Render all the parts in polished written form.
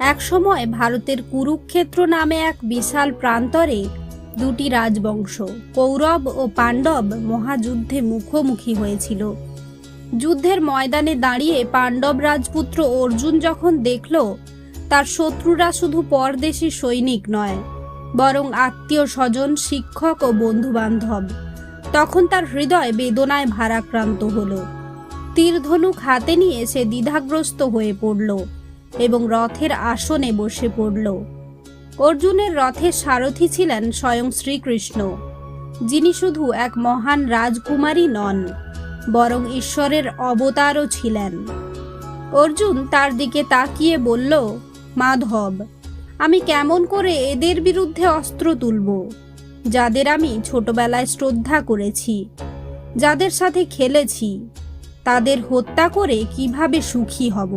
একসময় ভারতের কুরুক্ষেত্র নামে এক বিশাল প্রান্তরে দুটি রাজবংশ কৌরব ও পাণ্ডব মহাযুদ্ধে মুখোমুখি হয়েছিল। যুদ্ধের ময়দানে দাঁড়িয়ে পাণ্ডব রাজপুত্র অর্জুন যখন দেখল তার শত্রুরা শুধু পরদেশী সৈনিক নয়, বরং আত্মীয় স্বজন, শিক্ষক ও বন্ধুবান্ধব, তখন তার হৃদয় বেদনায় ভারাক্রান্ত হল। তীরধনুক হাতে নিয়ে সে দ্বিধাগ্রস্ত হয়ে পড়ল এবং রথের আসনে বসে পড়ল। অর্জুনের রথের সারথি ছিলেন স্বয়ং শ্রীকৃষ্ণ, যিনি শুধু এক মহান রাজকুমারী নন, বরং ঈশ্বরের অবতারও ছিলেন। অর্জুন তার দিকে তাকিয়ে বলল, মাধব, আমি কেমন করে এদের বিরুদ্ধে অস্ত্র তুলব, যাদের আমি ছোটবেলায় শ্রদ্ধা করেছি, যাদের সাথে খেলেছি, তাদের হত্যা করে কিভাবে সুখী হব?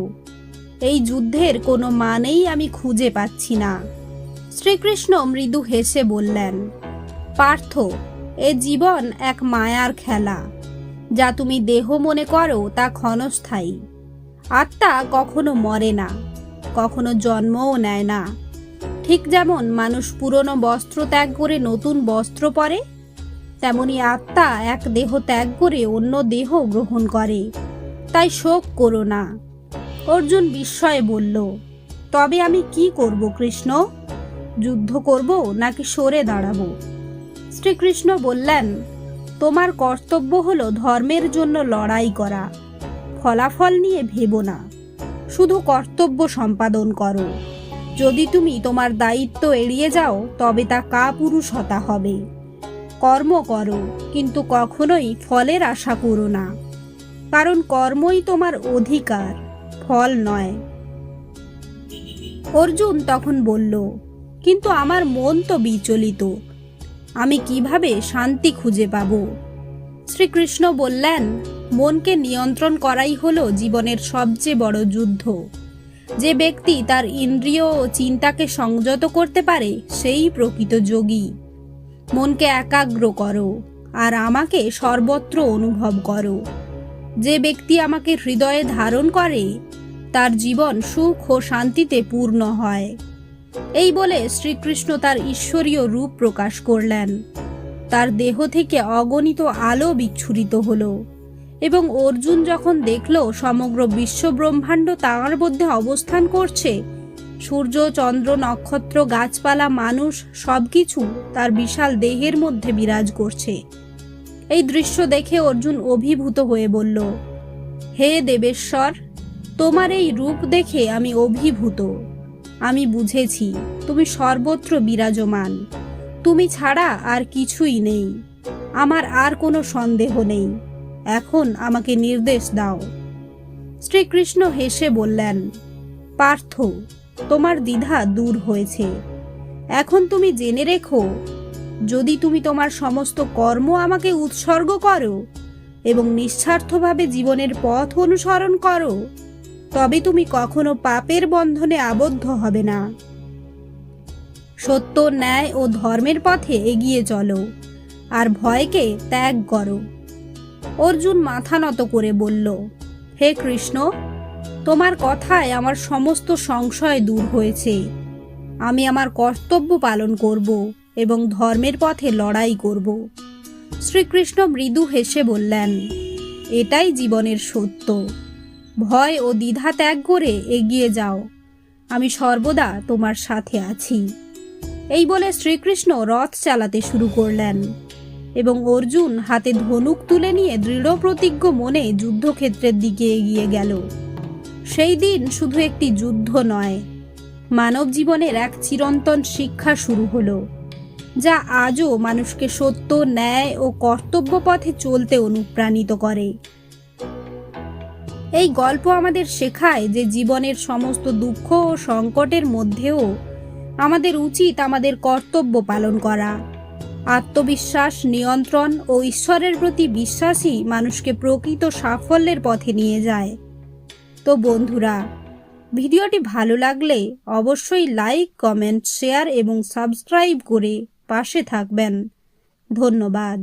এই যুদ্ধের কোনো মানেই আমি খুঁজে পাচ্ছি না। শ্রীকৃষ্ণ মৃদু হেসে বললেন, পার্থ, এ জীবন এক মায়ার খেলা। যা তুমি দেহ মনে করো তা ক্ষণস্থায়ী। আত্মা কখনো মরে না, কখনো জন্মও নেয় না। ঠিক যেমন মানুষ পুরনো বস্ত্র ত্যাগ করে নতুন বস্ত্র পরে, তেমনি আত্মা এক দেহ ত্যাগ করে অন্য দেহ গ্রহণ করে। তাই শোক করো না। অর্জুন বিস্ময়ে বলল, তবে আমি কি করব কৃষ্ণ? যুদ্ধ করব নাকি সরে দাঁড়াবো? শ্রীকৃষ্ণ বললেন, তোমার কর্তব্য হলো ধর্মের জন্য লড়াই করা। ফলাফল নিয়ে ভেবো না, শুধু কর্তব্য সম্পাদন করো। যদি তুমি তোমার দায়িত্ব এড়িয়ে যাও তবে তা কাপুরুষতা হবে। কর্ম করো, কিন্তু কখনোই ফলের আশা করো না, কারণ কর্মই তোমার অধিকার, ফল নয়। অর্জুন তখন বলল, কিন্তু আমার মন তো বিচলিত, আমি কিভাবে শান্তি খুঁজে পাব? শ্রীকৃষ্ণ বললেন, মনকে নিয়ন্ত্রণ করাই হলো জীবনের সবচেয়ে বড় যুদ্ধ। যে ব্যক্তি তার ইন্দ্রিয় ও চিন্তাকে সংযত করতে পারে সেই প্রকৃত যোগী। মনকে একাগ্র করো আর আমাকে সর্বত্র অনুভব করো। যে ব্যক্তি আমাকে হৃদয়ে ধারণ করে তার জীবন সুখ ও শান্তিতে পূর্ণ হয়। এই বলে শ্রীকৃষ্ণ তার ঈশ্বরীয় রূপ প্রকাশ করলেন। তার দেহ থেকে অগণিত আলো বিচ্ছুরিত হলো এবং অর্জুন যখন দেখল সমগ্র বিশ্ব ব্রহ্মাণ্ড তাঁর মধ্যে অবস্থান করছে, সূর্য, চন্দ্র, নক্ষত্র, গাছপালা, মানুষ সবকিছু তার বিশাল দেহের মধ্যে বিরাজ করছে, এই দৃশ্য দেখে অর্জুন অভিভূত হয়ে বলল, হে দেবেশ্বর, তোমার এই রূপ দেখে আমি অভিভূত। আমি বুঝেছি তুমি সর্বত্র বিরাজমান। তুমি ছাড়া আর কিছুই নেই। আমার আর কোনো সন্দেহ নেই। এখন আমাকে নির্দেশ দাও। শ্রীকৃষ্ণ হেসে বললেন, পার্থ, তোমার দ্বিধা দূর হয়েছে। এখন তুমি জেনে রেখো, যদি তুমি তোমার সমস্ত কর্ম আমাকে উৎসর্গ করো এবং নিঃস্বার্থভাবে জীবনের পথ অনুসরণ করো, তবে তুমি কখনো পাপের বন্ধনে আবদ্ধ হবে না। সত্য, ন্যায় ও ধর্মের পথে এগিয়ে চলো আর ভয়কে ত্যাগ করো। অর্জুন মাথা নত করে বলল, হে কৃষ্ণ, তোমার কথায় আমার সমস্ত সংশয় দূর হয়েছে। আমি আমার কর্তব্য পালন করব এবং ধর্মের পথে লড়াই করব। শ্রীকৃষ্ণ মৃদু হেসে বললেন, এটাই জীবনের সত্য। ভয় ও দ্বিধা ত্যাগ করে এগিয়ে যাও। আমি সর্বদা তোমার সাথে আছি। এই বলে শ্রীকৃষ্ণ রথ চালাতে শুরু করলেন এবং অর্জুন হাতে ধনুক তুলে নিয়ে দৃঢ় প্রতিজ্ঞ মনে যুদ্ধক্ষেত্রের দিকে এগিয়ে গেল। সেই দিন শুধু একটি যুদ্ধ নয়, মানব জীবনের এক চিরন্তন শিক্ষা শুরু হলো, যা আজও মানুষকে সত্য, ন্যায় ও কর্তব্য পথে চলতে অনুপ্রাণিত করে। এই গল্প আমাদের শেখায় যে জীবনের সমস্ত দুঃখ ও সংকটের মধ্যেও আমাদের উচিত আমাদের কর্তব্য পালন করা। আত্মবিশ্বাস, নিয়ন্ত্রণ ও ঈশ্বরের প্রতি বিশ্বাসই মানুষকে প্রকৃত সাফল্যের পথে নিয়ে যায়। তো বন্ধুরা, ভিডিওটি ভালো লাগলে অবশ্যই লাইক, কমেন্ট, শেয়ার এবং সাবস্ক্রাইব করে পাশে থাকবেন। ধন্যবাদ।